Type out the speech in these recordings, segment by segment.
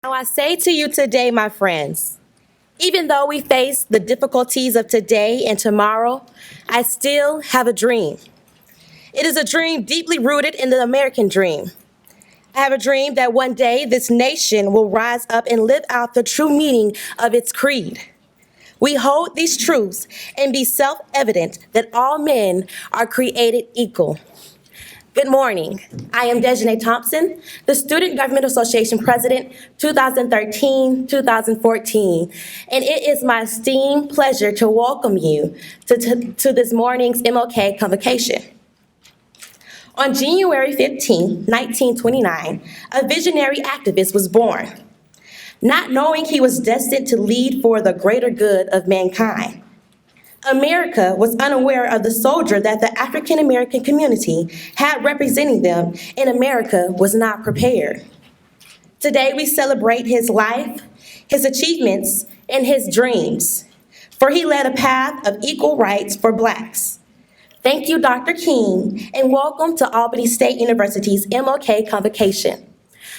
Now I say to you today, my friends, even though we face the difficulties of today and tomorrow, I still have a dream. It is a dream deeply rooted in the American dream. I have a dream that one day this nation will rise up and live out the true meaning of its creed. We hold these truths and be self-evident that all men are created equal. Good morning. I am Dejanay Thompson, the Student Government Association President 2013-2014, and it is my esteemed pleasure to welcome you to this morning's MLK Convocation. On January 15, 1929, a visionary activist was born, not knowing he was destined to lead for the greater good of mankind. America was unaware of the soldier that the African American community had representing them, and America was not prepared. Today we celebrate his life, his achievements, and his dreams, for he led a path of equal rights for Blacks. Thank you, Dr. King, and welcome to Albany State University's MLK Convocation.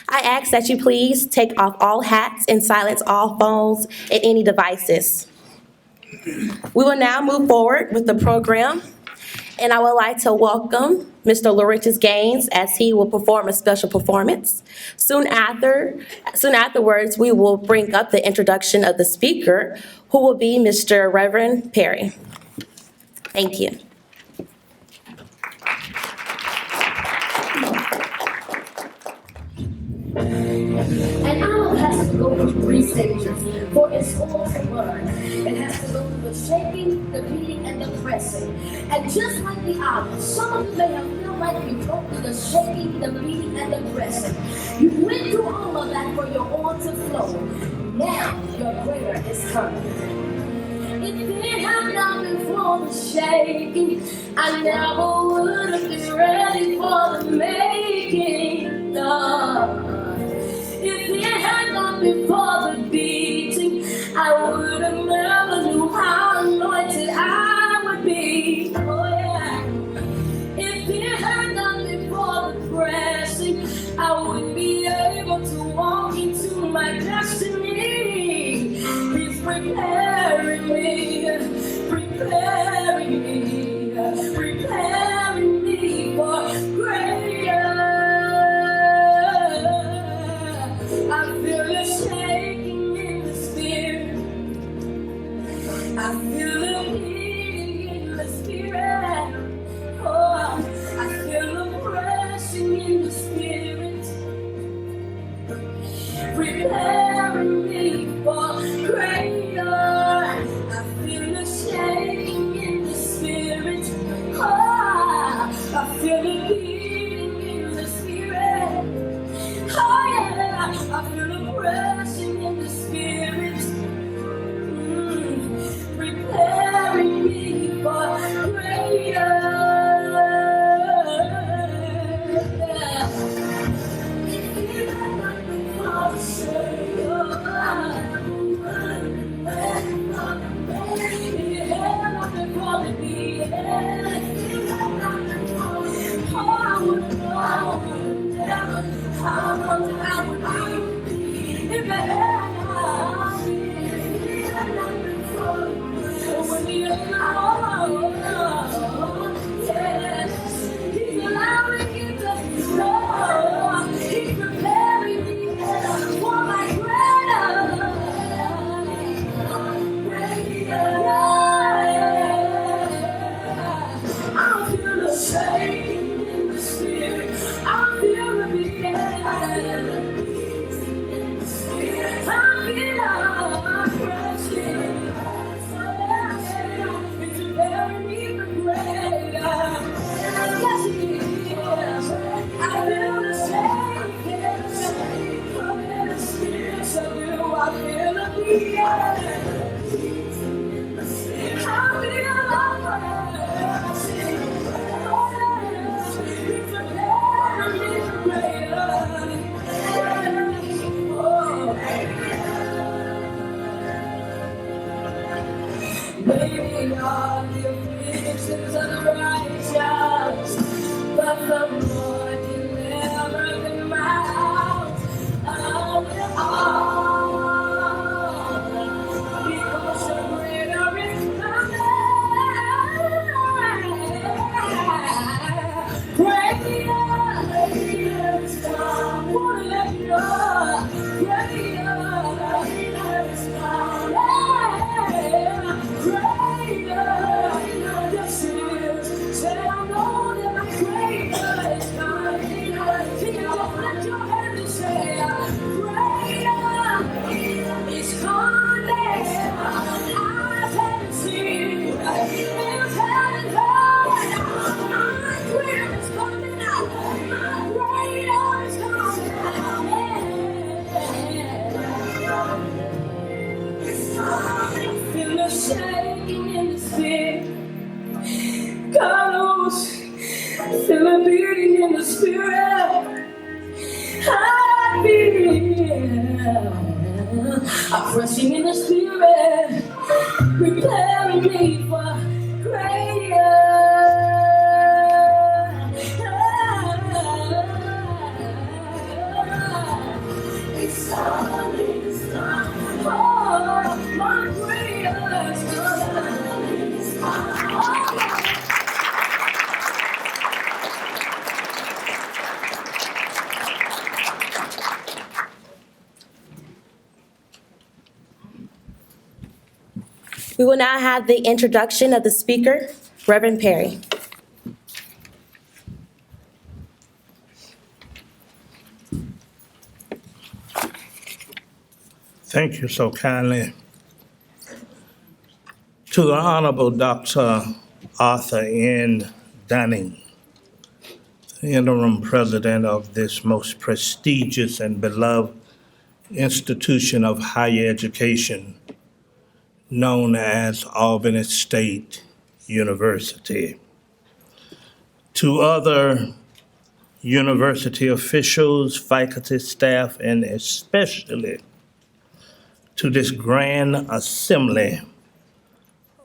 I ask that you please take off all hats and silence all phones and any devices. We will now move forward with the program, and I would like to welcome Mr. Laurentius Gaines as he will perform a special performance. Soon afterwards, we will bring up the introduction of the speaker, who will be Mr. Reverend Perry. Thank you. An owl has to go through 3 stages for its soul to learn. It has to go through the shaking, the beating, and the pressing. And just like the owl, some of you may have felt like you go through the shaking, the beating, and the pressing. You went through all of that for your oil to flow. Now your greater is coming. If it had not been for the shaking, I never would have been ready for the making. If it had not been for the beating, I would have never knew how anointed I would be. Oh yeah. If it had not been for the pressing, I wouldn't be able to walk into my destiny. He's preparing me, preparing me, preparing me for greater. I feel the shaking in the spirit. I feel the beating in the spirit. Oh, I feel the pressing in the spirit, preparing me for greater. I feel the shaking in the spirit. Oh, I feel the beating in the spirit. Oh yeah, I feel the pressing in the spirit, preparing me for greater. He's allowing you to grow. He's preparing me for my greater. I feel the shaking in the spirit. I feel the beating. I feel the pressing. It's preparing me for greater. Yes, it is. I feel the shaking. So do I feel the beating. I feel the pressing. It's preparing me for greater. Maybe all the afflictions of the righteous, but the Lord delivered them out. I will shaking in the spirit. God knows, feel a beating in the spirit. I'm pressing in the spirit, preparing me for greater. It's time, it's time. Oh, my greatest God. We will now have the introduction of the speaker, Reverend Perry. Thank you so kindly. To the Honorable Dr. Arthur N. Dunning, the interim president of this most prestigious and beloved institution of higher education, known as Albany State University. To other university officials, faculty, staff, and especially to this grand assembly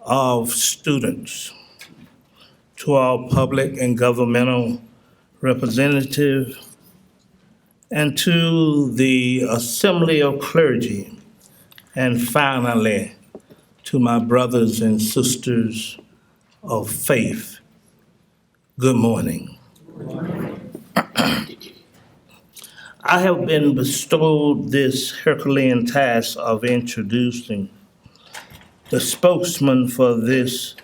of students, to our public and governmental representatives, and to the assembly of clergy, and finally, to my brothers and sisters of faith, good morning. I have been bestowed this Herculean task of introducing the spokesman for this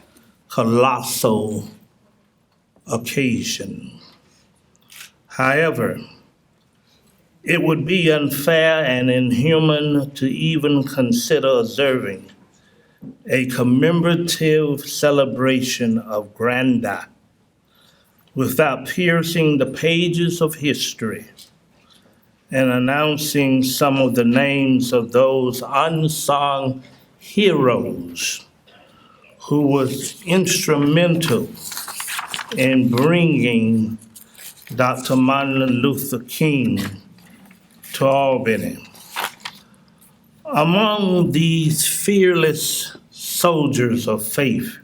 colossal occasion. However, it would be unfair and inhuman to even consider observing a commemorative celebration of grandeur without piercing the pages of history and announcing some of the names of those unsung heroes who was instrumental in bringing Dr. Martin Luther King to Albany. Among these fearless soldiers of faith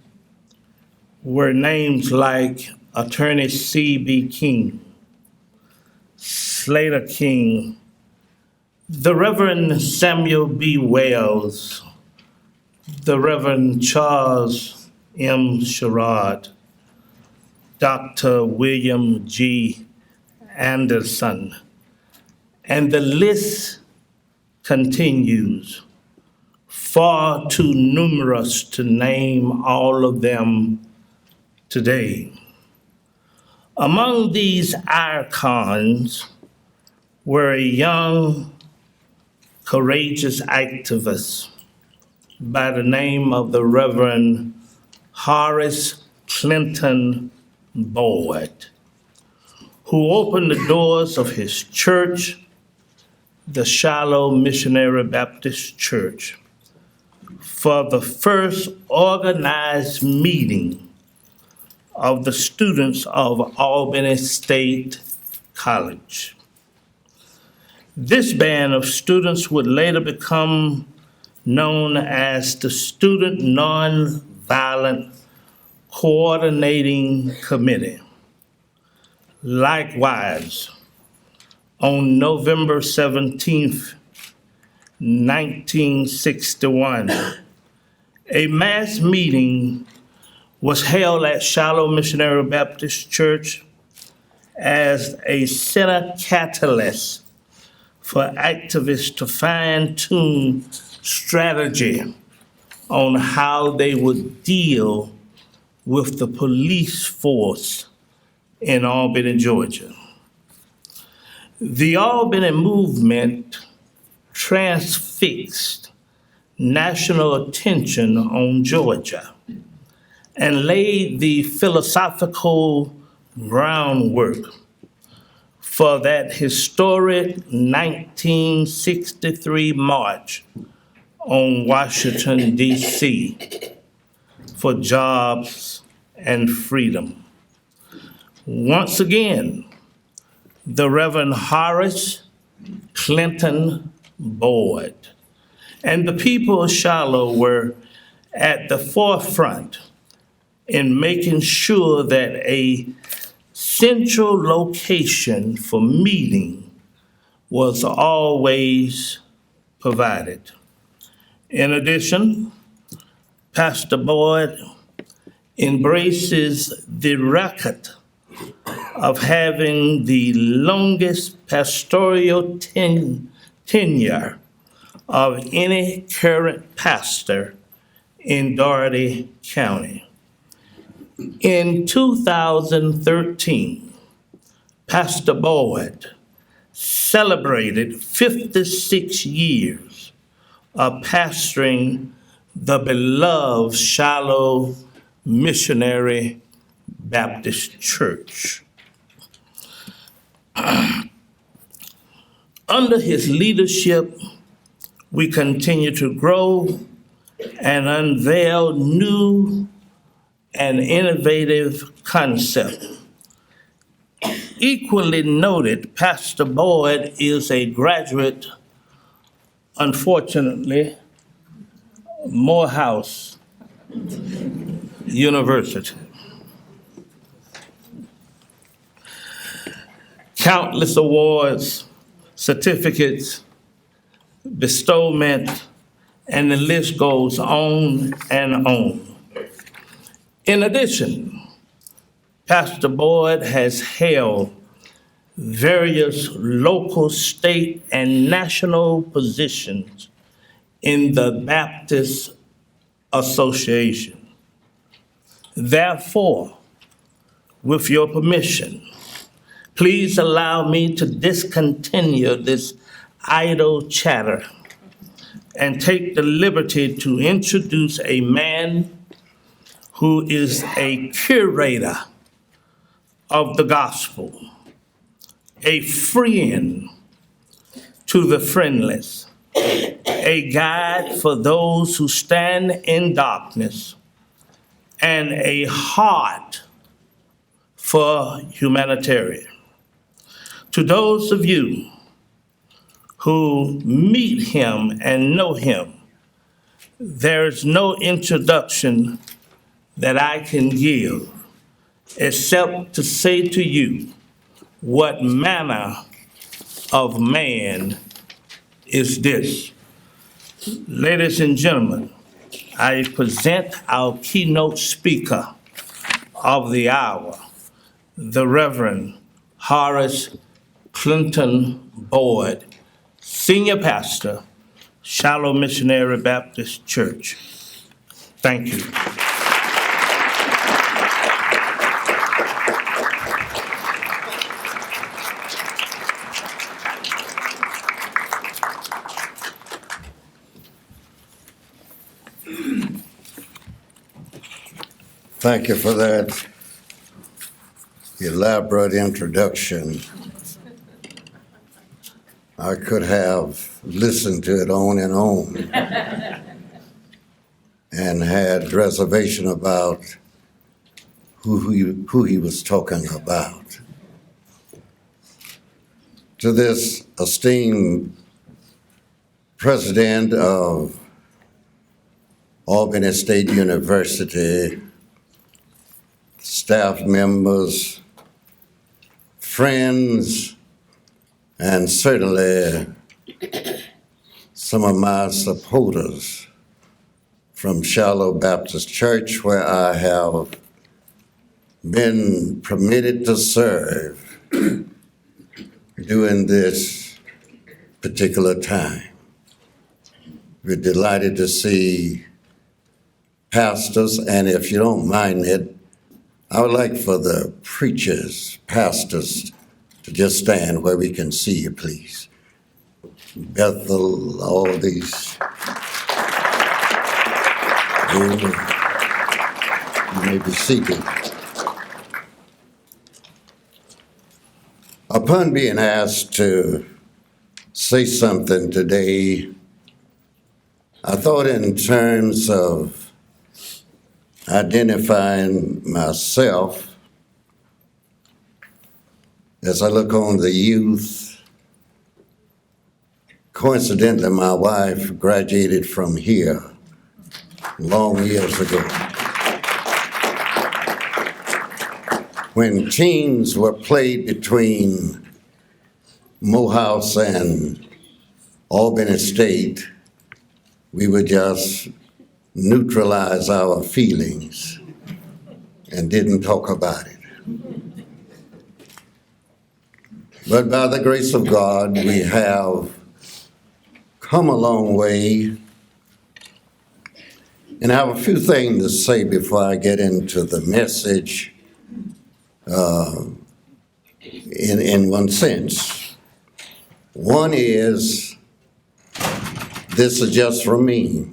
were names like Attorney C.B. King, Slater King, the Reverend Samuel B. Wells, the Reverend Charles M. Sherrod, Dr. William G. Anderson, and the list continues, far too numerous to name all of them today. Among these icons were a young, courageous activist by the name of the Reverend Horace Clinton Boyd, who opened the doors of his church, the Shiloh Missionary Baptist Church, for the first organized meeting of the students of Albany State College. This band of students would later become known as the Student Nonviolent Coordinating Committee. Likewise, on November 17th, 1961, a mass meeting was held at Shiloh Missionary Baptist Church as a center catalyst for activists to fine-tune strategy on how they would deal with the police force in Albany, Georgia. The Albany movement transfixed national attention on Georgia and laid the philosophical groundwork for that historic 1963 march on Washington, D.C. for jobs and freedom. Once again, the Reverend Horace Clinton Boyd and the people of Shiloh were at the forefront in making sure that a central location for meeting was always provided. In addition, Pastor Boyd embraces the record of having the longest pastoral tenure of any current pastor in Dougherty County. In 2013, Pastor Boyd celebrated 56 years of pastoring the beloved Shiloh Missionary Baptist Church. Under his leadership, we continue to grow and unveil new and innovative concepts. Equally noted, Pastor Boyd is a graduate, unfortunately, Morehouse University. Countless awards, certificates, bestowment, and the list goes on and on. In addition, Pastor Boyd has held various local, state, and national positions in the Baptist Association. Therefore, with your permission, please allow me to discontinue this idle chatter and take the liberty to introduce a man who is a curator of the gospel, a friend to the friendless, a guide for those who stand in darkness, and a heart for humanitarian. To those of you who meet him and know him, there is no introduction that I can give except to say to you, what manner of man is this? Ladies and gentlemen, I present our keynote speaker of the hour, the Reverend Horace Clinton Boyd, Senior Pastor, Shiloh Missionary Baptist Church. Thank you. Thank you for that elaborate introduction. I could have listened to it on and had reservation about who he was talking about. To this esteemed president of Albany State University, staff members, friends, and certainly some of my supporters from Shiloh Baptist Church, where I have been permitted to serve during this particular time. We're delighted to see pastors, and if you don't mind it, I would like for the preachers, pastors, to just stand where we can see you, please. Bethel, all these. You may be seated. Upon being asked to say something today, I thought in terms of identifying myself as I look on the youth. Coincidentally, my wife graduated from here long years ago, when teams were played between Morehouse and Albany State. We would just neutralize our feelings and didn't talk about it. But by the grace of God, we have come a long way. And I have a few things to say before I get into the message in one sense. One is, this is just for me.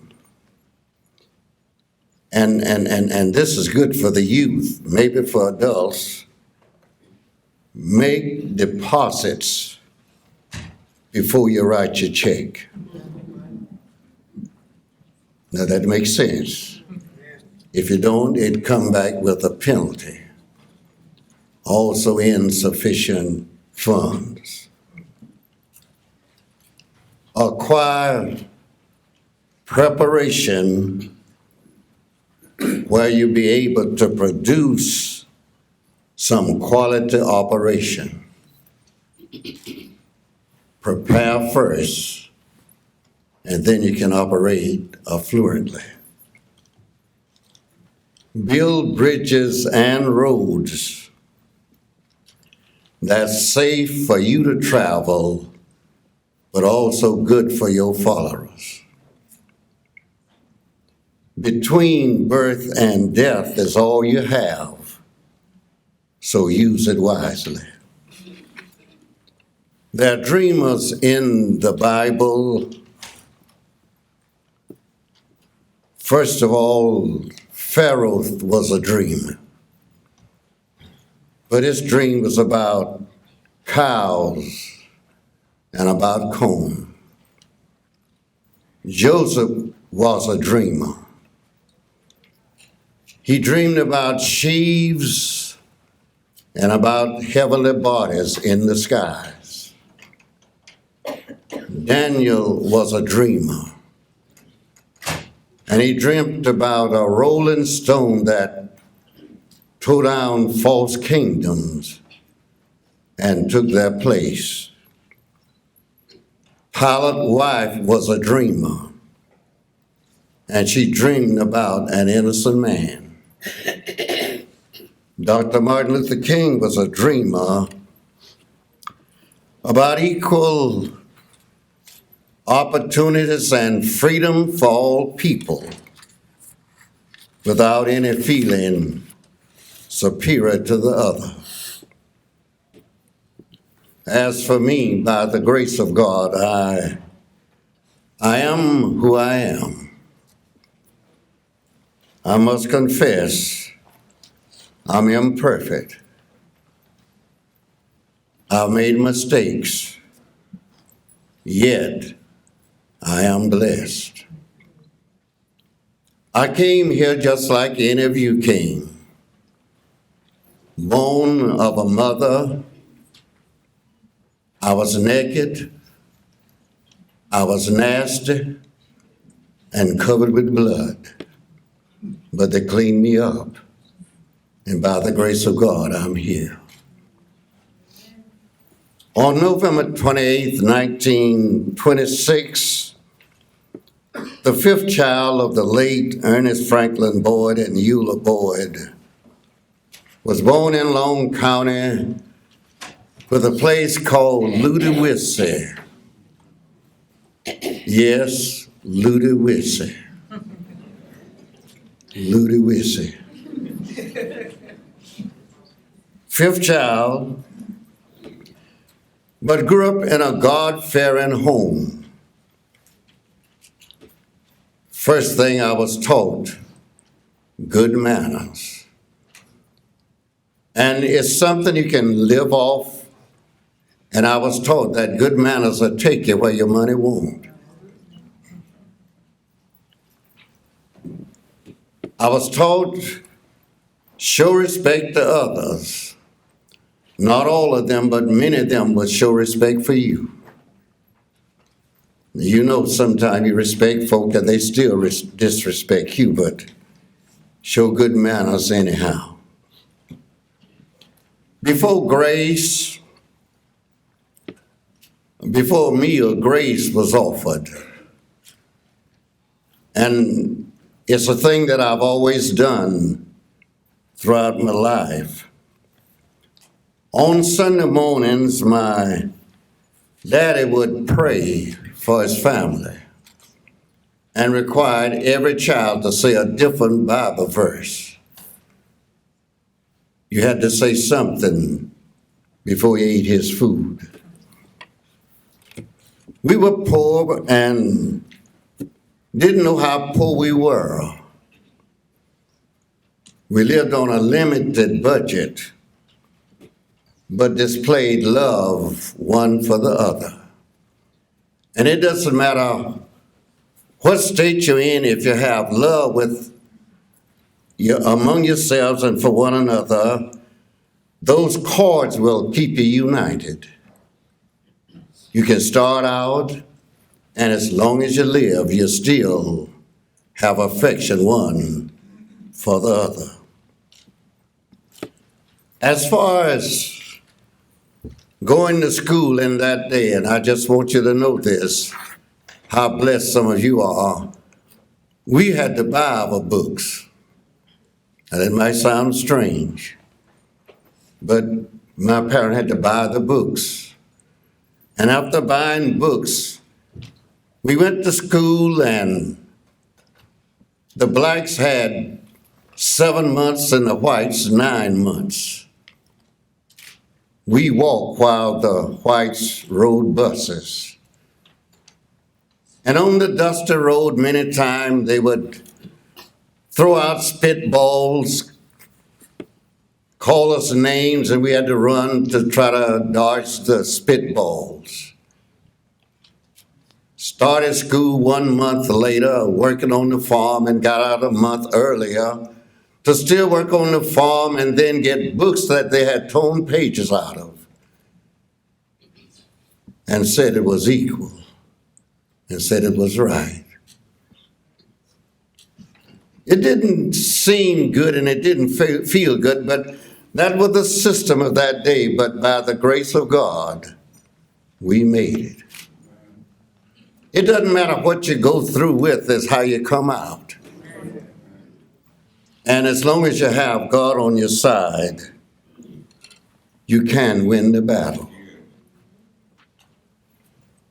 And this is good for the youth, maybe for adults. Make deposits before you write your check. Now that makes sense. If you don't, it come back with a penalty. Also insufficient funds. Acquire preparation where you be able to produce some quality operation. Prepare first, and then you can operate fluently. Build bridges and roads that's safe for you to travel, but also good for your followers. Between birth and death is all you have, so use it wisely. There are dreamers in the Bible. First of all, Pharaoh was a dreamer. But his dream was about cows and about corn. Joseph was a dreamer. He dreamed about sheaves and about heavenly bodies in the skies. Daniel was a dreamer. And he dreamt about a rolling stone that tore down false kingdoms and took their place. Pilate's wife was a dreamer, and she dreamed about an innocent man. Dr. Martin Luther King was a dreamer about equal opportunities and freedom for all people without any feeling superior to the other. As for me, by the grace of God, I am who I am. I must confess, I'm imperfect. I've made mistakes, yet I am blessed. I came here just like any of you came. Born of a mother, I was naked, I was nasty, and covered with blood. But they cleaned me up, and by the grace of God, I'm here. On November 28th, 1926, the fifth child of the late Ernest Franklin Boyd and Eula Boyd was born in Long County with a place called Ludwig. Yes, Ludwig. Ludwig. Fifth child, but grew up in a God-fearing home. First thing I was taught, good manners. And it's something you can live off. And I was taught that good manners will take you where your money won't. I was taught, show respect to others. Not all of them, but many of them will show respect for you. You know, sometimes you respect folk and they still disrespect you, but show good manners anyhow. Before a meal, grace was offered. And it's a thing that I've always done throughout my life. On Sunday mornings, my daddy would pray for his family and required every child to say a different Bible verse. You had to say something before you ate his food. We were poor and didn't know how poor we were. We lived on a limited budget, but displayed love one for the other. And it doesn't matter what state you're in, if you have love among yourselves and for one another, those cords will keep you united. You can start out, and as long as you live, you still have affection one for the other. As far as going to school in that day, and I just want you to know this, how blessed some of you are, we had to buy our books. And it might sound strange, but my parents had to buy the books. And after buying books, we went to school, and the blacks had 7 months and the whites 9 months. We walked while the whites rode buses. And on the dusty road, many times they would throw out spitballs, call us names, and we had to run to try to dodge the spitballs. Started school 1 month later, working on the farm, and got out a month earlier to still work on the farm and then get books that they had torn pages out of and said it was equal and said it was right. It didn't seem good and it didn't feel good, but that was the system of that day. But by the grace of God, we made it. It doesn't matter what you go through with, it's how you come out. And as long as you have God on your side, you can win the battle.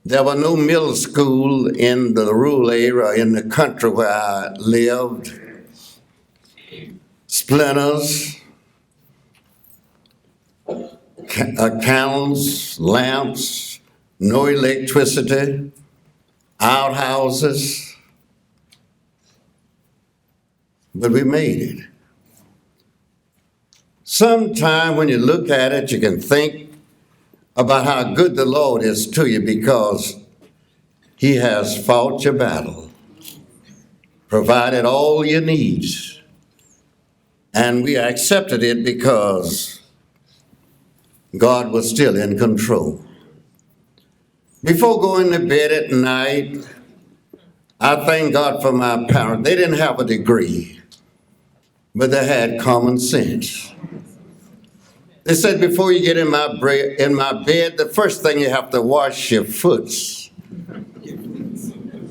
There was no middle school in the rural area, in the country where I lived. Splinters, candles, lamps, no electricity, outhouses. But we made it. Sometime when you look at it, you can think about how good the Lord is to you because He has fought your battle, provided all your needs, and we accepted it because God was still in control. Before going to bed at night, I thank God for my parents. They didn't have a degree, but they had common sense. They said, before you get in my bed, the first thing you have to wash your foots.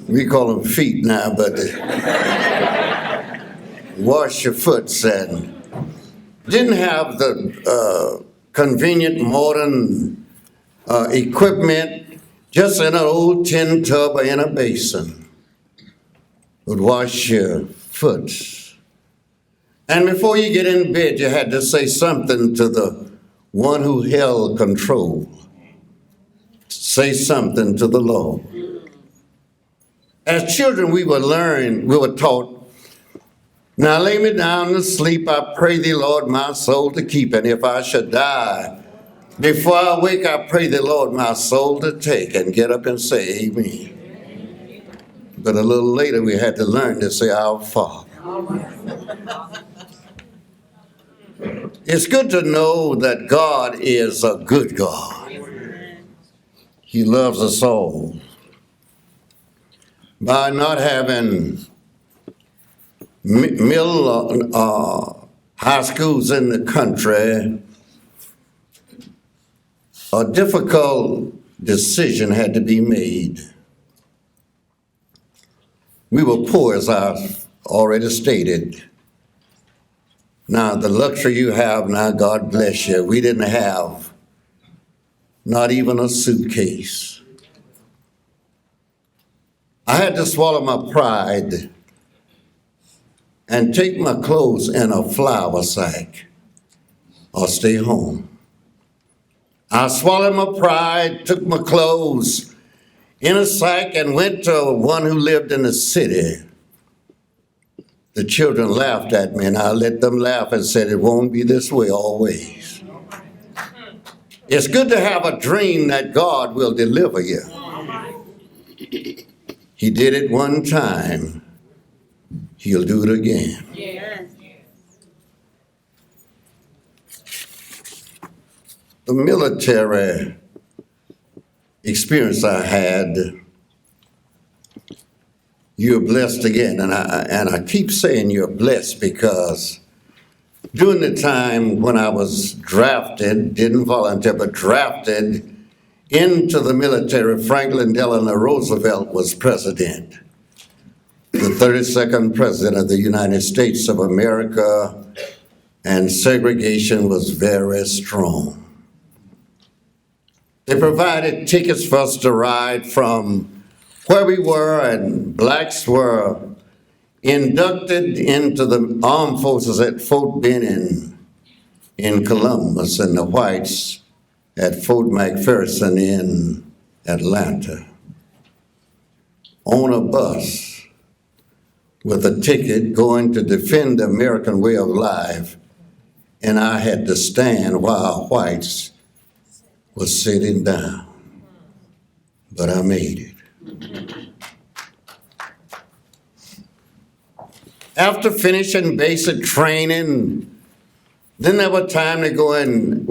We call them feet now, but wash your foots. And didn't have the convenient modern equipment, just in an old tin tub or in a basin. Would wash your foots. And before you get in bed, you had to say something to the one who held control. Say something to the Lord. As children, we were taught, now lay me down to sleep, I pray thee, Lord, my soul to keep. And if I should die, before I wake, I pray thee, Lord, my soul to take, and get up and say amen. But a little later, we had to learn to say our Father. It's good to know that God is a good God. He loves us all. By not having middle high schools in the country, a difficult decision had to be made. We were poor, as I've already stated. Now, the luxury you have now, God bless you, we didn't have not even a suitcase. I had to swallow my pride and take my clothes in a flour sack or stay home. I swallowed my pride, took my clothes in a sack and went to one who lived in the city. The children laughed at me, and I let them laugh and said, it won't be this way always. It's good to have a dream that God will deliver you. He did it one time. He'll do it again. The military experience I had, you're blessed again. And I keep saying you're blessed because during the time when I was drafted, didn't volunteer, but drafted into the military, Franklin Delano Roosevelt was president, the 32nd president of the United States of America, and segregation was very strong. They provided tickets for us to ride from where we were, and blacks were inducted into the armed forces at Fort Benning in Columbus, and the whites at Fort McPherson in Atlanta, on a bus with a ticket going to defend the American way of life, and I had to stand while whites were sitting down. But I made it. After finishing basic training, then there was time to go in,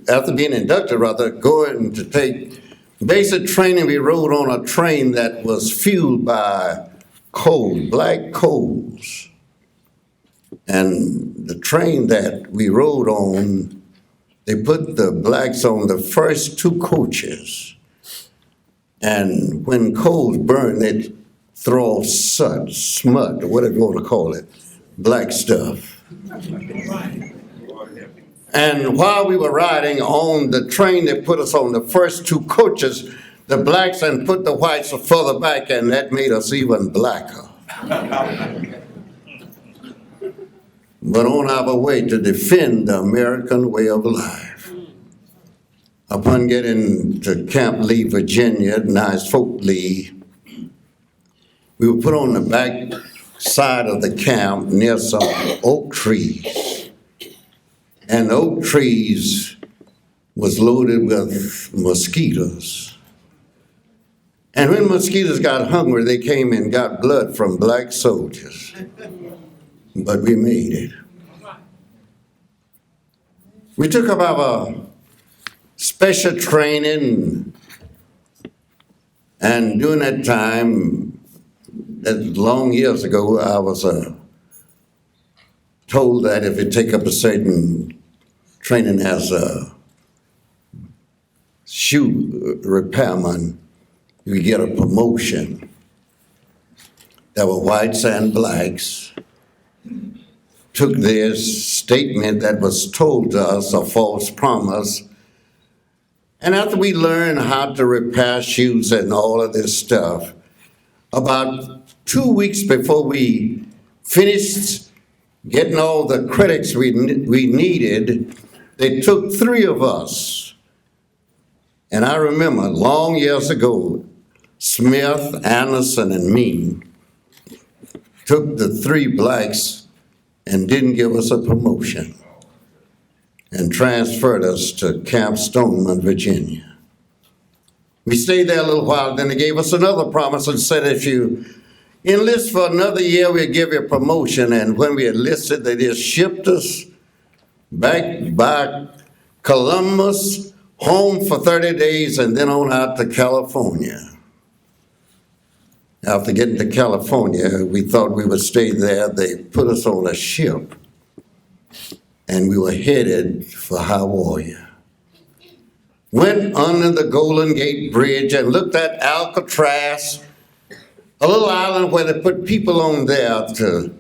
after being inducted rather, going to take basic training. We rode on a train that was fueled by coal, black coals. And the train that we rode on, they put the blacks on the first two coaches. And when coals burn, they throw smut, or whatever you want to call it, black stuff. And while we were riding on the train, they put us on the first two coaches, the blacks, and put the whites further back, and that made us even blacker. But on our way to defend the American way of life, upon getting to Camp Lee, Virginia, now it's Fort Lee, we were put on the back side of the camp near some oak trees. And the oak trees was loaded with mosquitoes. And when mosquitoes got hungry, they came and got blood from black soldiers. But we made it. We took up our special training, and during that time, long years ago, I was told that if you take up a certain training as a shoe repairman, you get a promotion. There were whites and blacks. Took this statement that was told to us, a false promise, and after we learned how to repair shoes and all of this stuff, about 2 weeks before we finished getting all the credits we needed, they took 3 of us. And I remember long years ago, Smith, Anderson, and me took the 3 blacks and didn't give us a promotion and transferred us to Camp Stoneman, Virginia. We stayed there a little while, then they gave us another promise and said, if you enlist for another year, we'll give you a promotion. And when we enlisted, they just shipped us back by Columbus, home for 30 days, and then on out to California. After getting to California, we thought we would stay there. They put us on a ship, and we were headed for Hawaii. Went under the Golden Gate Bridge and looked at Alcatraz, a little island where they put people on there to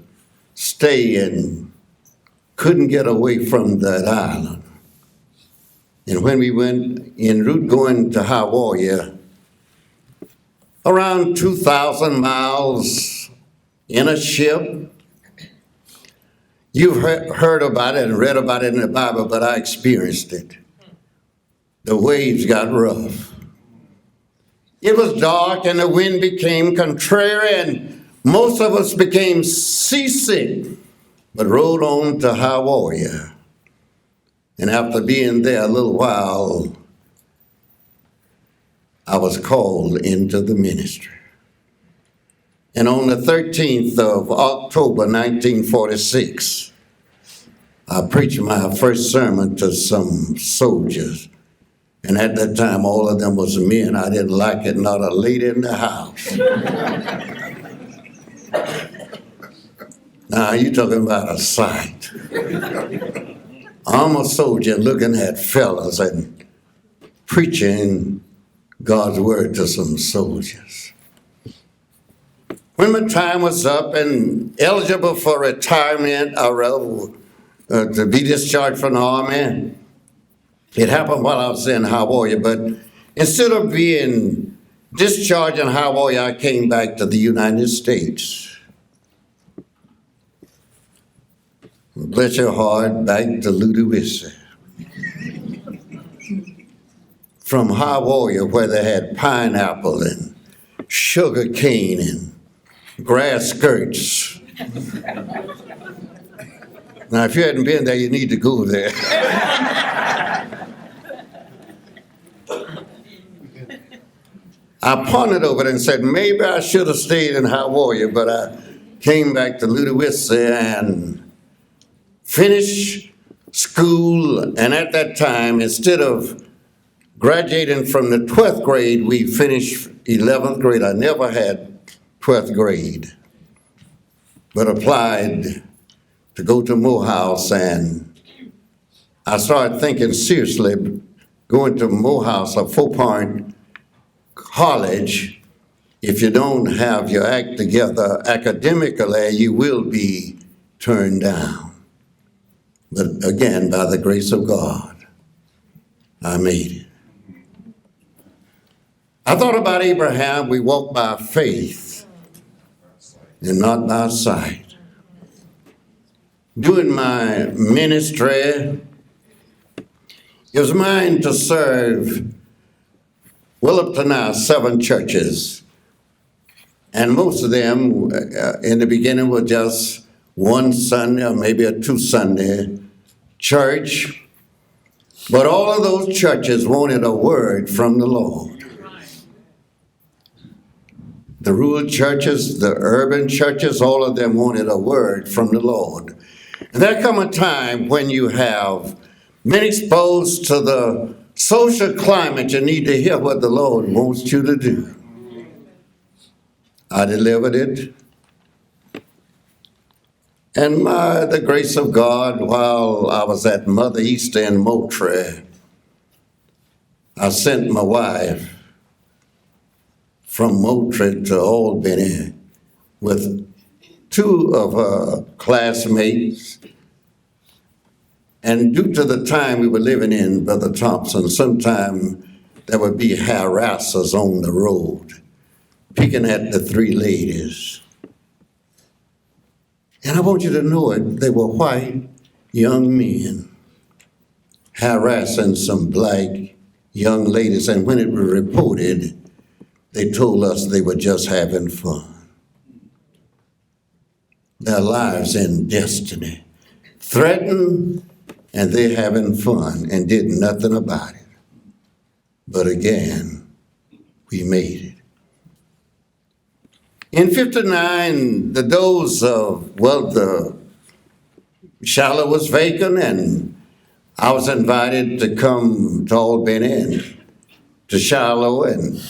stay and couldn't get away from that island. And when we went en route going to Hawaii, around 2,000 miles in a ship. You've heard about it and read about it in the Bible, but I experienced it. The waves got rough. It was dark and the wind became contrary and most of us became seasick, but rode on to Hawaii. And after being there a little while, I was called into the ministry. And on the 13th of October, 1946, I preached my first sermon to some soldiers. And at that time, all of them was men. I didn't like it, not a lady in the house. Now, you're talking about a sight. I'm a soldier looking at fellas and preaching God's word to some soldiers. When my time was up and eligible for retirement, or rather to be discharged from the army, it happened while I was in Hawaii, but instead of being discharged in Hawaii, I came back to the United States. Bless your heart, back to Luther. From Hawaii, where they had pineapple and sugar cane and grass skirts. Now, if you hadn't been there, you need to go there. I pondered over it and said, maybe I should have stayed in Hawaii, but I came back to Ludwig and finished school. And at that time, instead of graduating from the 12th grade, we finished 11th grade. I never had 12th grade, but applied to go to Morehouse, and I started thinking seriously, going to Morehouse, a 4-point college, if you don't have your act together academically, you will be turned down. But again, by the grace of God, I made it. I thought about Abraham. We walk by faith and not by sight. Doing my ministry, it was mine to serve, well, up to now, 7 churches. And most of them in the beginning were just one Sunday or maybe a 2 Sunday church. But all of those churches wanted a word from the Lord. The rural churches, the urban churches, all of them wanted a word from the Lord. And there come a time when you have been exposed to the social climate, you need to hear what the Lord wants you to do. I delivered it. And by the grace of God, while I was at Mother Easter in Moultrie, I sent my wife from Moultrie to Albany with 2 of her classmates. And due to the time we were living in, Brother Thompson, sometime there would be harassers on the road, picking at the 3 ladies. And I want you to know it, they were white young men harassing some black young ladies. And when it was reported, they told us they were just having fun. Their lives and destiny threatened, and they having fun and did nothing about it. But again, we made it. In 59, the Shiloh was vacant, and I was invited to come to Albany and to Shiloh, and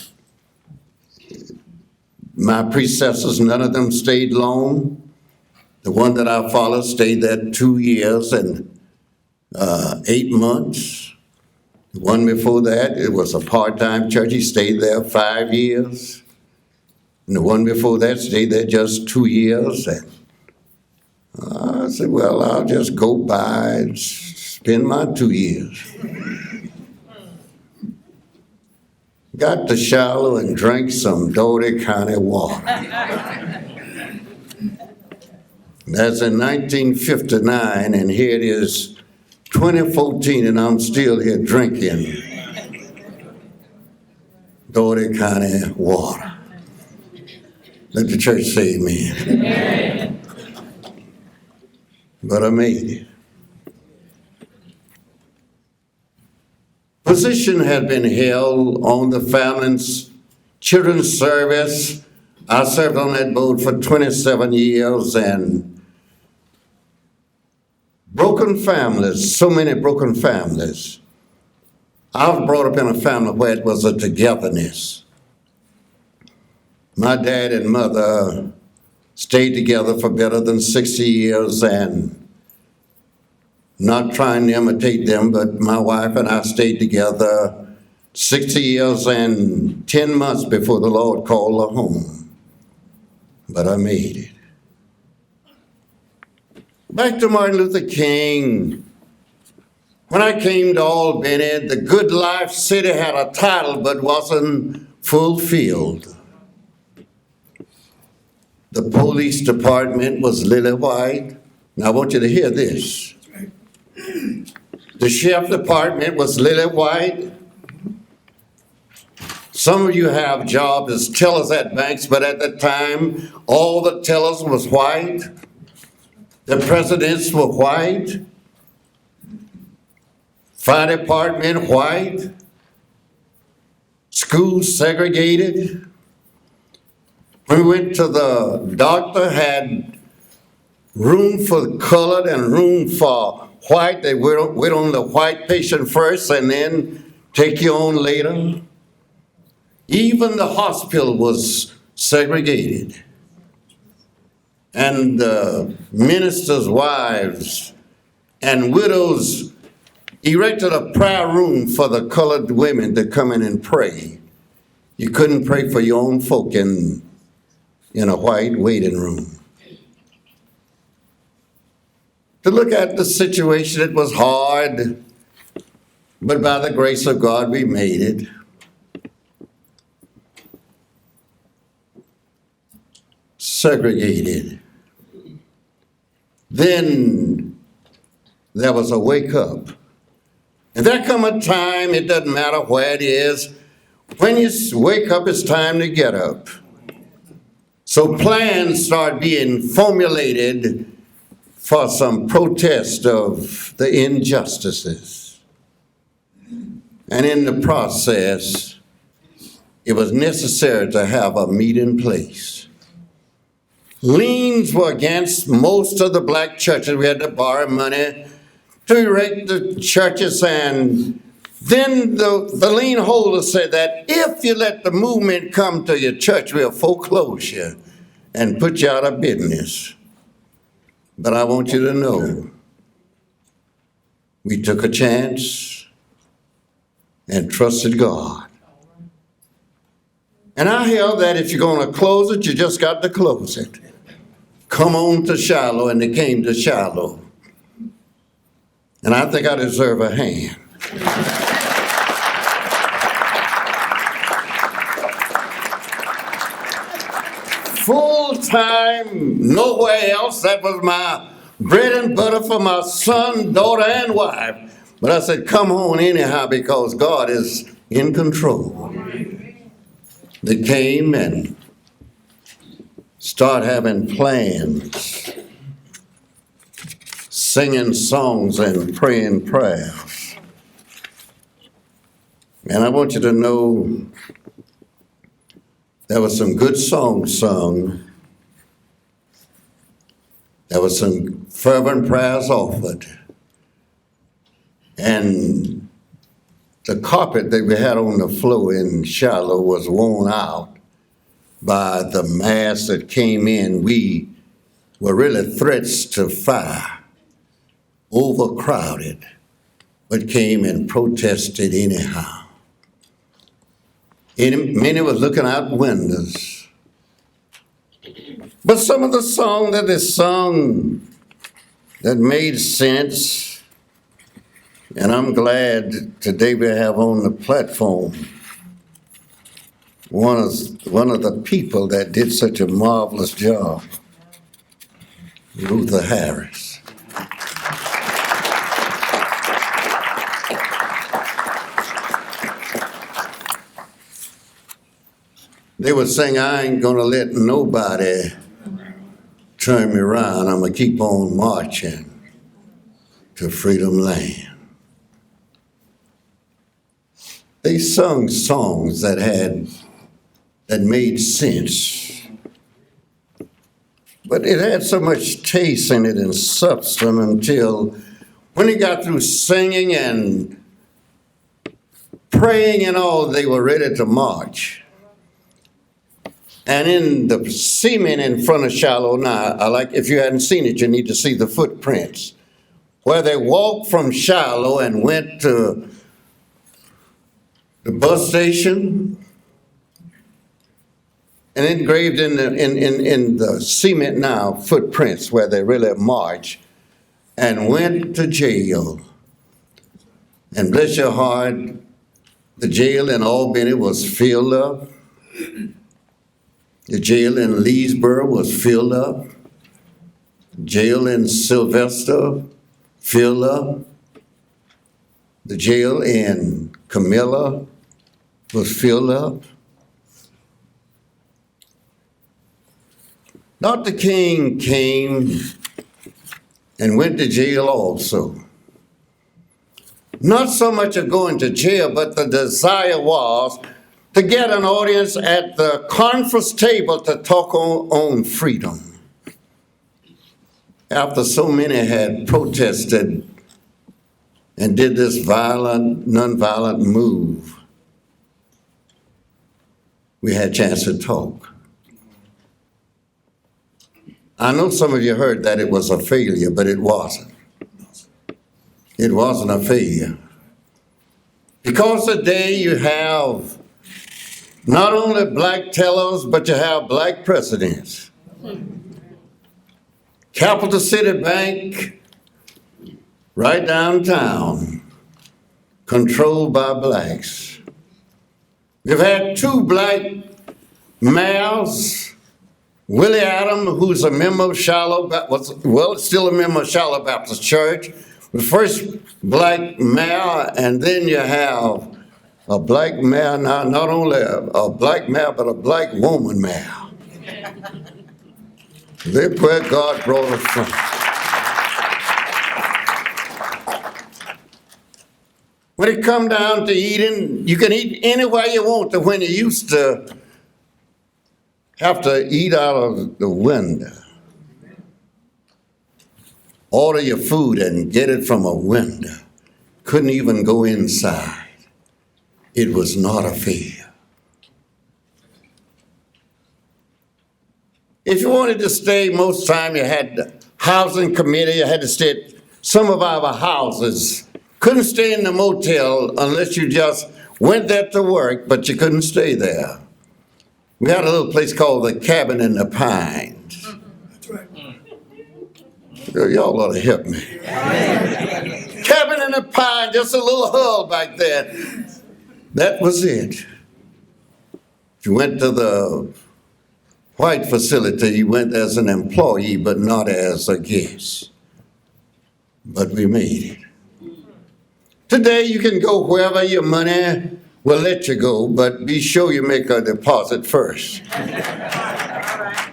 my predecessors, none of them stayed long. The one that I followed stayed there 2 years and 8 months. The one before that, it was a part-time church. He stayed there 5 years. And the one before that stayed there just 2 years. And I said, well, I'll just go by and spend my 2 years. Got to Shiloh and drank some Doherty County water. That's in 1959, and here it is, 2014, and I'm still here drinking Doherty County water. Let the church say amen. But I made it. Position had been held on the Family's Children's Service. I served on that board for 27 years, and broken families, so many broken families. I was brought up in a family where it was a togetherness. My dad and mother stayed together for better than 60 years, and not trying to imitate them, but my wife and I stayed together 60 years and 10 months before the Lord called her home. But I made it. Back to Martin Luther King. When I came to Albany, the Good Life City had a title but wasn't fulfilled. The police department was lily white. Now I want you to hear this. The sheriff department was lily white. Some of you have jobs as tellers at banks, but at the time, all the tellers was white. The presidents were white. Fire department white. Schools segregated. When we went to the doctor, had room for colored and room for white. They wait on the white patient first and then take you on later. Even the hospital was segregated. And ministers' wives and widows erected a prayer room for the colored women to come in and pray. You couldn't pray for your own folk in a white waiting room. To look at the situation, it was hard, but by the grace of God, we made it. Segregated. Then there was a wake up. And there come a time, it doesn't matter where it is, when you wake up, it's time to get up. So plans start being formulated for some protest of the injustices. And in the process, it was necessary to have a meeting place. Liens were against most of the black churches. We had to borrow money to erect the churches, and then the lien holder said that if you let the movement come to your church, we'll foreclose you and put you out of business. But I want you to know, we took a chance and trusted God. And I hear that if you're going to close it, you just got to close it. Come on to Shiloh, and they came to Shiloh. And I think I deserve a hand. Full time, nowhere else. That was my bread and butter for my son, daughter, and wife. But I said, come on anyhow, because God is in control. They came and start having plans, singing songs and praying prayers. And I want you to know there There was some good songs sung. There was some fervent prayers offered. And the carpet that we had on the floor in Shiloh was worn out by the mass that came in. We were really threats to fire, overcrowded, but came and protested anyhow. Many were looking out windows. But some of the song that is sung that made sense, and I'm glad today we have on the platform one of the people that did such a marvelous job, Luther Harris. They were saying, I ain't gonna let nobody turn me around. I'm gonna keep on marching to freedom land. They sung songs that made sense. But it had so much taste in it and substance until when they got through singing and praying and all, they were ready to march. And in the cement in front of Shiloh now, if you hadn't seen it, you need to see the footprints, where they walked from Shiloh and went to the bus station, and engraved in the cement now footprints where they really marched, and went to jail. And bless your heart, the jail in Albany was filled up. The jail in Leesboro was filled up. Jail in Sylvester filled up. The jail in Camilla was filled up. Dr. King came and went to jail also. Not so much of going to jail, but the desire was to get an audience at the conference table to talk on freedom. After so many had protested and did this violent, nonviolent move, we had a chance to talk. I know some of you heard that it was a failure, but it wasn't. It wasn't a failure. Because today you have not only black tellers, but you have black presidents. Capital City Bank, right downtown, controlled by blacks. We've had 2 black mayors, Willie Adams, who's a member of still a member of Shiloh Baptist Church, the first black mayor, and then you have a black mayor, now not only a black mayor, but a black woman mayor. Look where God brought us from. When it come down to eating, you can eat anywhere you want to when you used to have to eat out of the window. Order your food and get it from a window. Couldn't even go inside. It was not a failure. If you wanted to stay, most time you had the housing committee, you had to stay at some of our houses. Couldn't stay in the motel unless you just went there to work, but you couldn't stay there. We had a little place called the Cabin in the Pines. That's right. Y'all ought to help me. Cabin in the Pines, just a little hull back there. That was it. You went to the white facility, you went as an employee, but not as a guest. But we made it. Today you can go wherever your money will let you go, but be sure you make a deposit first. I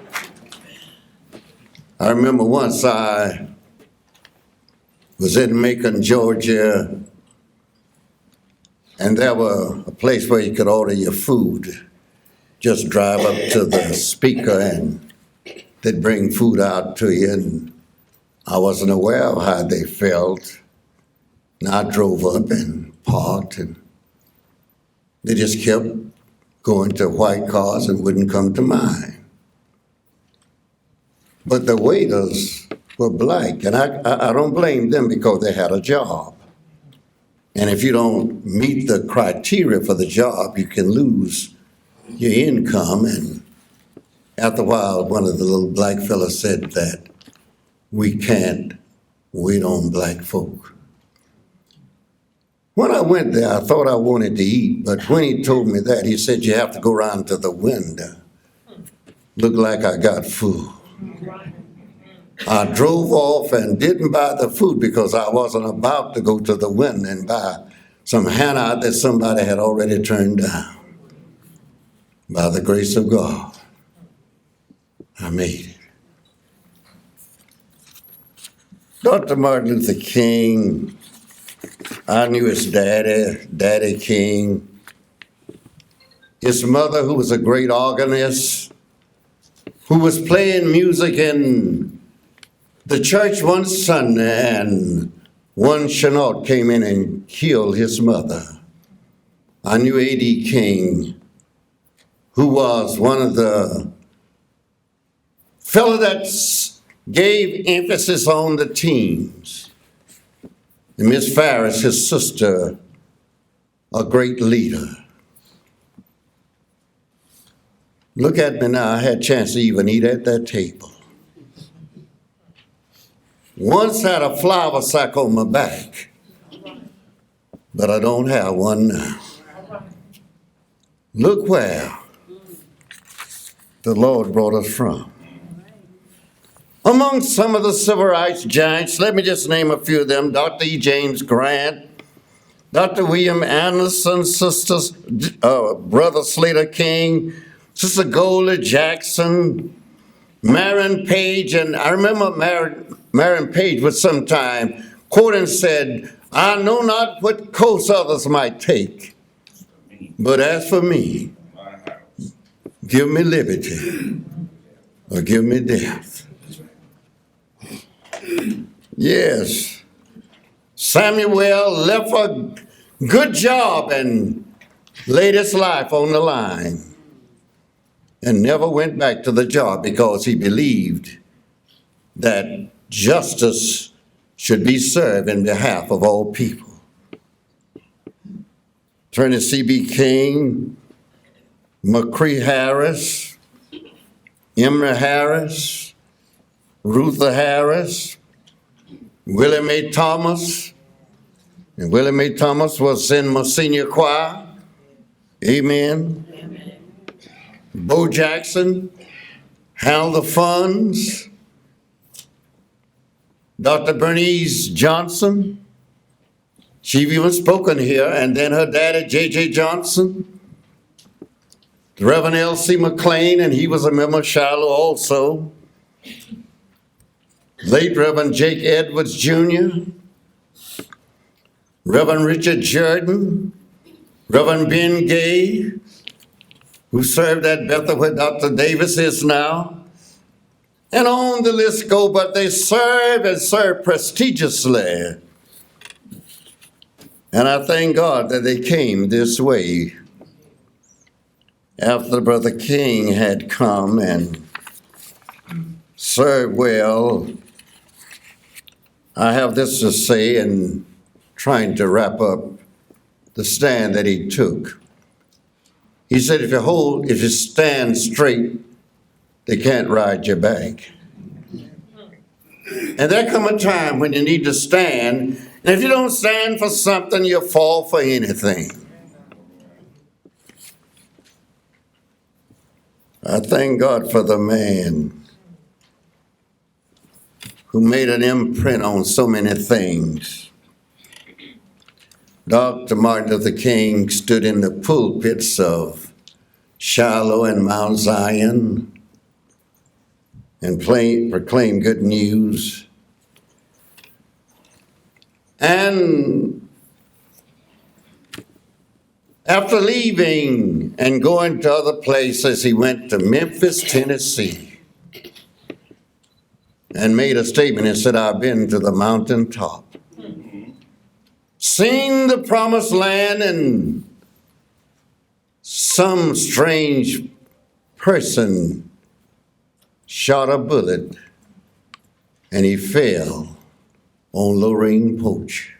remember once I was in Macon, Georgia, and there was a place where you could order your food. just drive up to the speaker and they'd bring food out to you, and I wasn't aware of how they felt. And I drove up and parked, and they just kept going to white cars and wouldn't come to mine. But the waiters were black, and I don't blame them because they had a job. And if you don't meet the criteria for the job, you can lose your income. And after a while, one of the little black fellas said that we can't wait on black folk. When I went there, I thought I wanted to eat, but when he told me that, he said, you have to go around to the window. Looked like I got food. I drove off and didn't buy the food because I wasn't about to go to the window and buy some handout that somebody had already turned down. By the grace of God, I made it. Dr. Martin Luther King, I knew his daddy, Daddy King, his mother, who was a great organist, who was playing music in the church one Sunday, and one Chenault came in and killed his mother. I knew A.D. King, who was one of the fellow that gave emphasis on the teams. And Miss Farris, his sister, a great leader. Look at me now, I had a chance to even eat at that table. Once had a flour sack on my back, but I don't have one now. Look where the Lord brought us from. Among some of the civil rights giants, let me just name a few of them: Dr. E. James Grant, Dr. William Anderson, sisters, Brother Slater King, Sister Golda Jackson, Marion Page. And I remember Marion Page would sometime quote and said, I know not what course others might take, but as for me, give me liberty or give me death. Yes, Samuel left a good job and laid his life on the line and never went back to the job because he believed that justice should be served in behalf of all people. Attorney C.B. King, McCree Harris, Emory Harris, Ruther Harris, William A. Thomas, and William A. Thomas was in my senior choir. Amen. Amen. Bo Jackson, Hal the Funds, Dr. Bernice Johnson, she've even spoken here, and then her daddy, J.J. Johnson, the Reverend L.C. McLean, and he was a member of Shiloh also. Late Reverend Jake Edwards Jr., Reverend Richard Jordan, Reverend Ben Gay, who served at Bethel where Dr. Davis is now, and on the list go, but they serve and serve prestigiously. And I thank God that they came this way after Brother King had come and served well. I have this to say in trying to wrap up the stand that he took. He said, if you stand straight, they can't ride your back. And there come a time when you need to stand, and if you don't stand for something, you'll fall for anything. I thank God for the man who made an imprint on so many things. Dr. Martin Luther King stood in the pulpits of Shiloh and Mount Zion and proclaimed good news. And After leaving and going to other places, he went to Memphis, Tennessee, and made a statement and said, I've been to the mountaintop, seen the promised land, and some strange person shot a bullet and he fell on Lorraine Poach.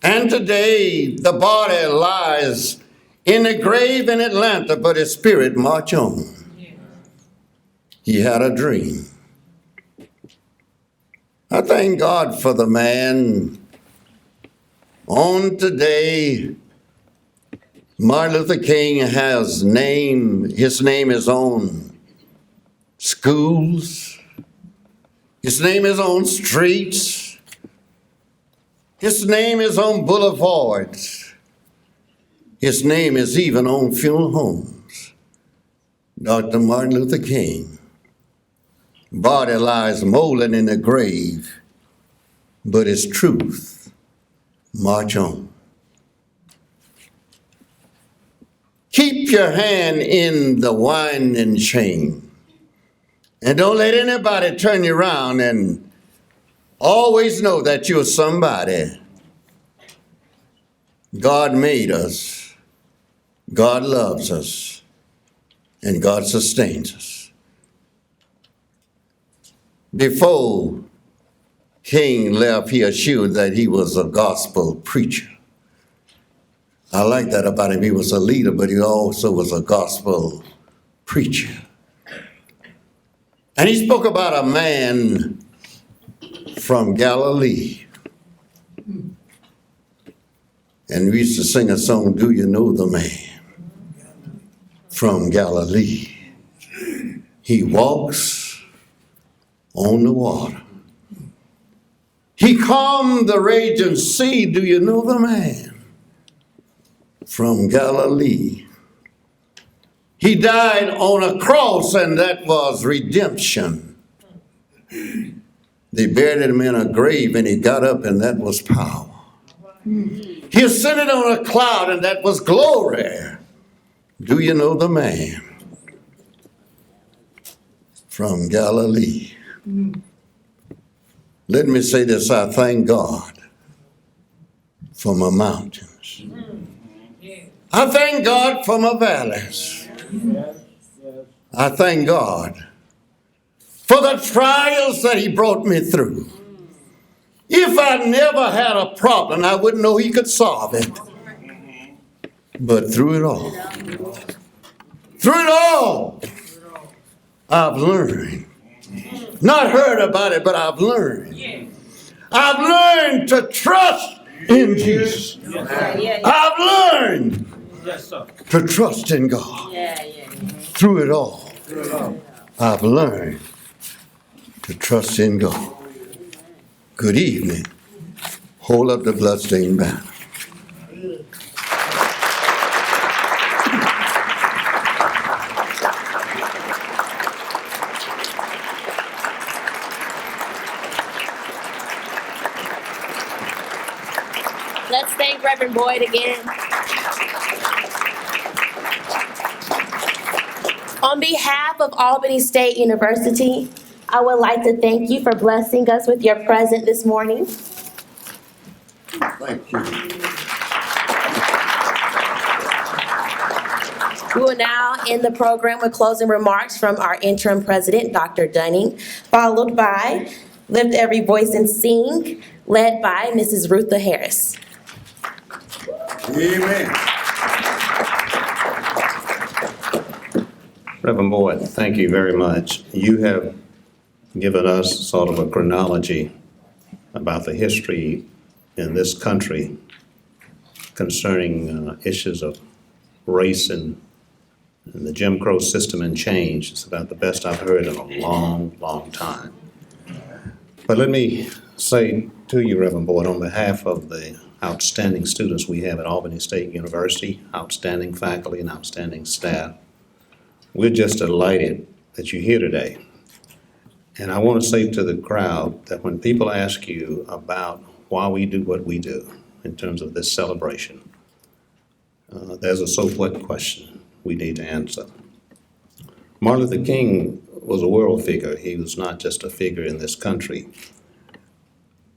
And today, the body lies in a grave in Atlanta, but his spirit march on. He had a dream. I thank God for the man. On today, Martin Luther King his name is on schools. His name is on streets. His name is on boulevards. His name is even on funeral homes. Dr. Martin Luther King. Body lies moldering in the grave, but his truth march on. Keep your hand in the winding chain, and don't let anybody turn you around, and always know that you're somebody. God made us, God loves us, and God sustains us. Before King left, he assured that he was a gospel preacher. I like that about him. He was a leader, but he also was a gospel preacher. And he spoke about a man from Galilee. And we used to sing a song, Do You Know the Man from Galilee? He walks on the water. He calmed the raging sea. Do you know the man from Galilee? He died on a cross, and that was redemption. They buried him in a grave, and he got up, and that was power. He ascended on a cloud, and that was glory. Do you know the man from Galilee? Let me say this, I thank God for my mountains. I thank God for my valleys. I thank God for the trials that he brought me through. If I never had a problem, I wouldn't know he could solve it. But through it all, I've learned. Not heard about it, but I've learned. I've learned to trust in Jesus. I've learned to trust in God. Through it all, I've learned to trust in God. Good evening. Hold up the bloodstained banner. Let's thank Reverend Boyd again. On behalf of Albany State University, I would like to thank you for blessing us with your presence this morning. Thank you. We will now end the program with closing remarks from our interim president, Dr. Dunning, followed by Lift Every Voice and Sing, led by Mrs. Rutha Harris. Amen. Reverend Boyd, thank you very much. You have given us sort of a chronology about the history in this country concerning issues of race and the Jim Crow system and change. It's about the best I've heard in a long, long time. But let me say to you, Reverend Boyd, on behalf of the outstanding students we have at Albany State University, outstanding faculty and outstanding staff, we're just delighted that you're here today. And I want to say to the crowd that when people ask you about why we do what we do in terms of this celebration, there's a so what question we need to answer. Martin Luther King was a world figure. He was not just a figure in this country.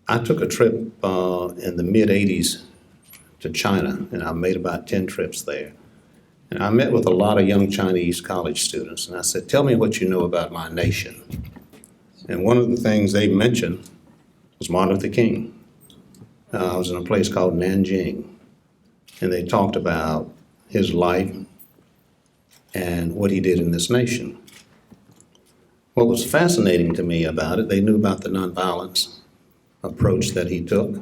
I took a trip in the mid-'80s to China, and I made about 10 trips there. And I met with a lot of young Chinese college students, and I said, tell me what you know about my nation. And one of the things they mentioned was Martin Luther King. I was in a place called Nanjing, and they talked about his life and what he did in this nation. What was fascinating to me about it, they knew about the nonviolence approach that he took,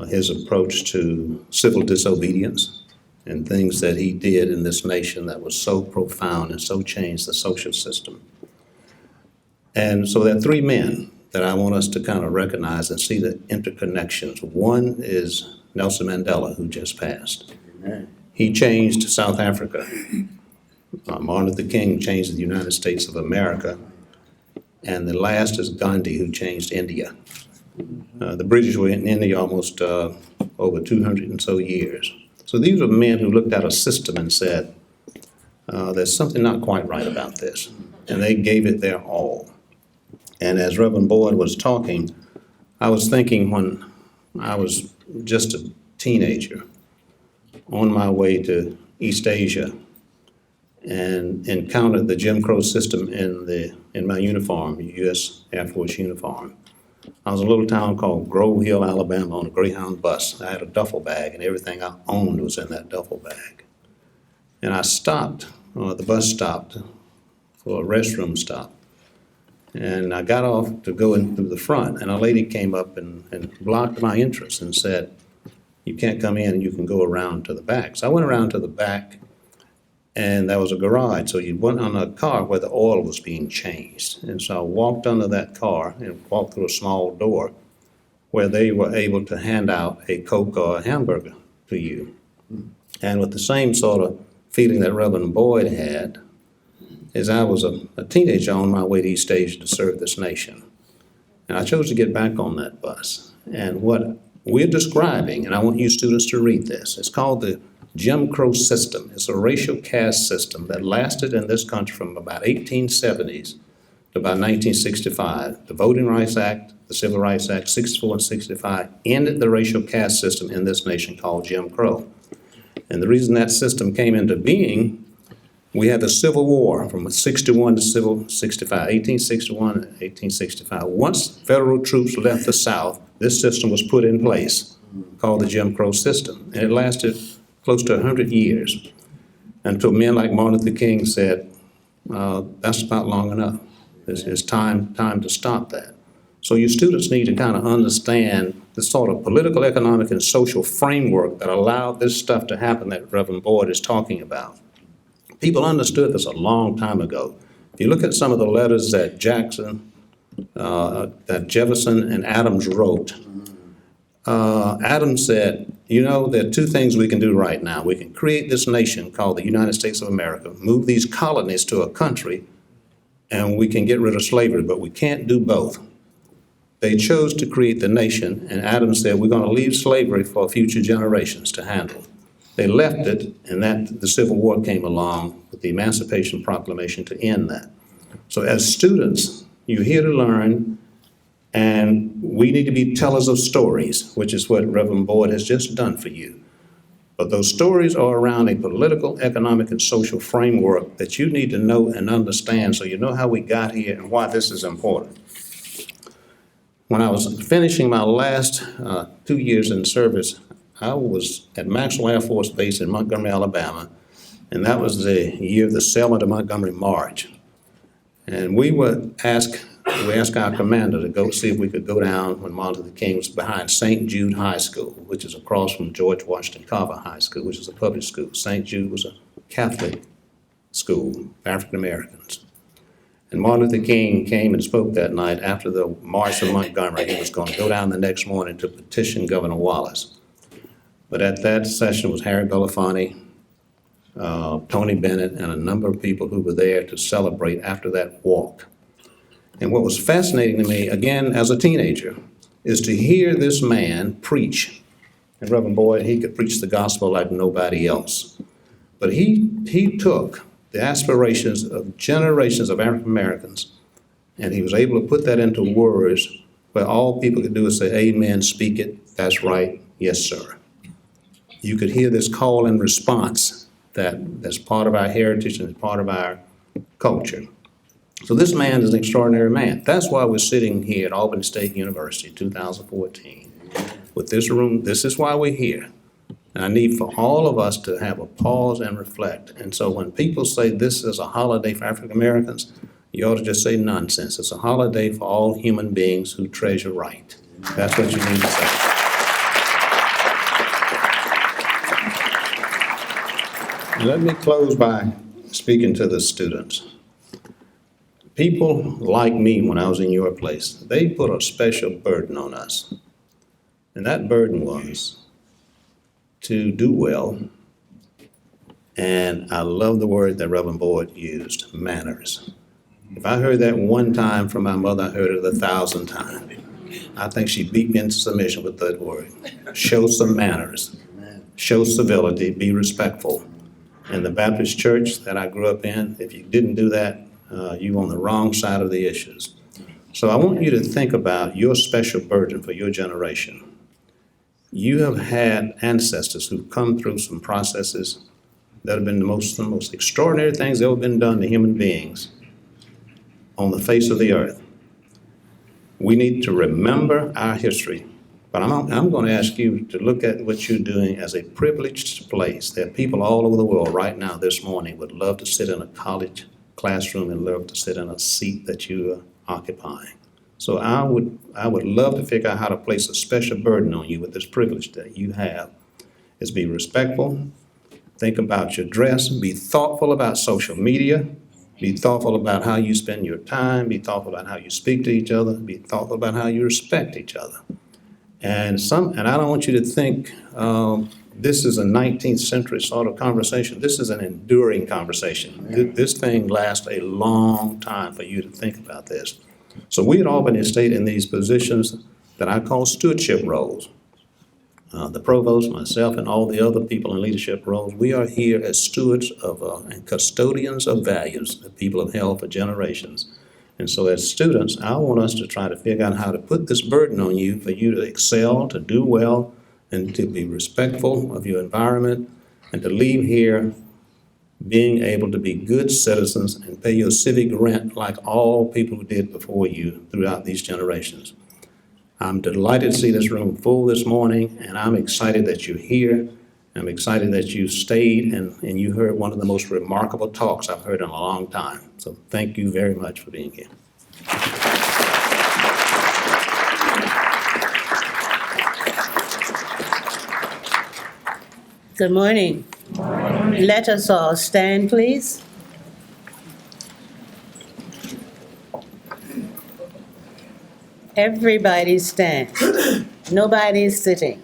his approach to civil disobedience, and things that he did in this nation that was so profound and so changed the social system. And so there are three men that I want us to kind of recognize and see the interconnections. One is Nelson Mandela, who just passed. Amen. He changed South Africa. Martin Luther King changed the United States of America. And the last is Gandhi, who changed India. The British were in India almost over 200 and so years. So these were men who looked at a system and said, there's something not quite right about this. And they gave it their all. And as Reverend Boyd was talking, I was thinking when I was just a teenager on my way to East Asia and encountered the Jim Crow system in my uniform, U.S. Air Force uniform. I was in a little town called Grove Hill, Alabama, on a Greyhound bus. I had a duffel bag, and everything I owned was in that duffel bag. And I stopped, the bus stopped for a restroom stop. And I got off to go in through the front, and a lady came up and blocked my entrance and said, you can't come in, you can go around to the back. So I went around to the back, and there was a garage. So you went on a car where the oil was being changed. And so I walked under that car and walked through a small door where they were able to hand out a Coke or a hamburger to you. And with the same sort of feeling that Reverend Boyd had, as I was a teenager on my way to East Asia to serve this nation. And I chose to get back on that bus. And what we're describing, and I want you students to read this, it's called the Jim Crow system. It's a racial caste system that lasted in this country from about 1870s to about 1965. The Voting Rights Act, the Civil Rights Act, 64 and 65, ended the racial caste system in this nation called Jim Crow. And the reason that system came into being, we had the Civil War from 61 to 65, 1861 and 1865. Once federal troops left the South, this system was put in place called the Jim Crow system. And it lasted close to 100 years until men like Martin Luther King said, that's about long enough. It's time to stop that. So you students need to kind of understand the sort of political, economic, and social framework that allowed this stuff to happen that Reverend Boyd is talking about. People understood this a long time ago. If you look at some of the letters that that Jefferson and Adams wrote, Adams said, you know, there are two things we can do right now. We can create this nation called the United States of America, move these colonies to a country, and we can get rid of slavery, but we can't do both. They chose to create the nation, and Adams said, we're going to leave slavery for future generations to handle. They left it, and the Civil War came along with the Emancipation Proclamation to end that. So as students, you're here to learn, and we need to be tellers of stories, which is what Reverend Boyd has just done for you. But those stories are around a political, economic, and social framework that you need to know and understand so you know how we got here and why this is important. When I was finishing my last 2 years in service, I was at Maxwell Air Force Base in Montgomery, Alabama, and that was the year of the Selma to Montgomery March. And we asked our commander to go see if we could go down when Martin Luther King was behind St. Jude High School, which is across from George Washington Carver High School, which is a public school. St. Jude was a Catholic school for African Americans. And Martin Luther King came and spoke that night after the March of Montgomery. He was going to go down the next morning to petition Governor Wallace. But at that session was Harry Belafonte, Tony Bennett, and a number of people who were there to celebrate after that walk. And what was fascinating to me, again, as a teenager, is to hear this man preach And Reverend Boyd, he could preach the gospel like nobody else. But he took the aspirations of generations of African Americans, and he was able to put that into words where all people could do is say, amen, speak it, that's right, yes, sir. You could hear this call and response that's part of our heritage and part of our culture. So this man is an extraordinary man. That's why we're sitting here at Albany State University, 2014, with this room. This is why we're here. And I need for all of us to have a pause and reflect. And so when people say this is a holiday for African Americans, you ought to just say nonsense. It's a holiday for all human beings who treasure right. That's what you need to say. Let me close by speaking to the students. People like me, when I was in your place, they put a special burden on us. And that burden was to do well. And I love the word that Reverend Boyd used, manners. If I heard that one time from my mother, I heard it 1,000 times. I think she beat me into submission with that word. Show some manners. Show civility. Be respectful. In the Baptist church that I grew up in, if you didn't do that, you on the wrong side of the issues. So I want you to think about your special burden for your generation. You have had ancestors who've come through some processes that have been the most extraordinary things that have ever been done to human beings on the face of the earth. We need to remember our history, but I'm going to ask you to look at what you're doing as a privileged place. There are people all over the world right now this morning would love to sit in a college classroom and love to sit in a seat that you are occupying. So I would love to figure out how to place a special burden on you with this privilege that you have, is be respectful, think about your dress, be thoughtful about social media, be thoughtful about how you spend your time, be thoughtful about how you speak to each other, be thoughtful about how you respect each other. And I don't want you to think this is a 19th century sort of conversation. This is an enduring conversation. This thing lasts a long time for you to think about this. So we at Albany State in these positions that I call stewardship roles. The provost, myself, and all the other people in leadership roles, we are here as stewards of and custodians of values that people have held for generations. And so as students, I want us to try to figure out how to put this burden on you for you to excel, to do well, and to be respectful of your environment, and to leave here being able to be good citizens and pay your civic rent like all people who did before you throughout these generations. I'm delighted to see this room full this morning, and I'm excited that you're here. I'm excited that you stayed and you heard one of the most remarkable talks I've heard in a long time. So thank you very much for being here. Good morning. Let us all stand, please. Everybody stand. Nobody's sitting.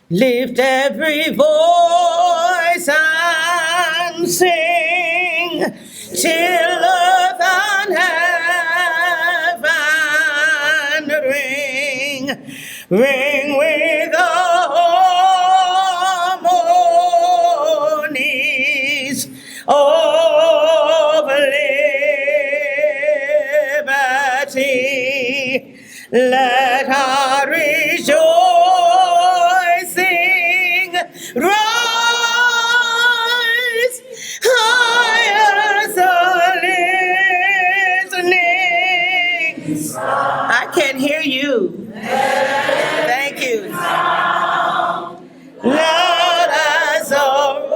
Lift every voice and sing till earth and heaven ring. Ring with the harmonies of liberty. Let our rejoicing rise high as a listening. I can't hear you. Thank you. Loud as a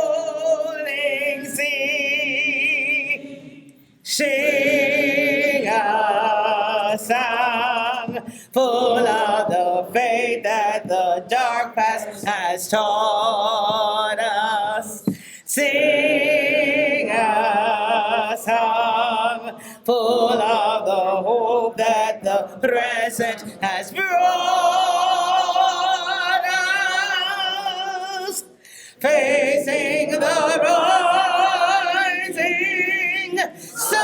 rolling sea, sing a song full of the faith that the dark past has taught us. Sing a song full of the hope that the present has brought us. Facing the rising sun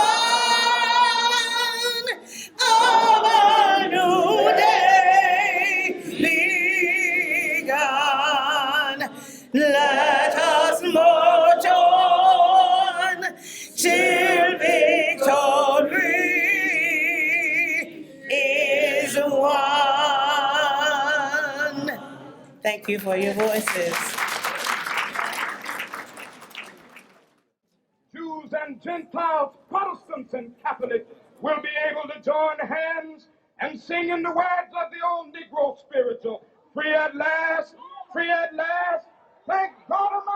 Thank you for your voices. Jews and Gentiles, Protestants and Catholics will be able to join hands and sing in the words of the old Negro spiritual, free at last, thank God Almighty.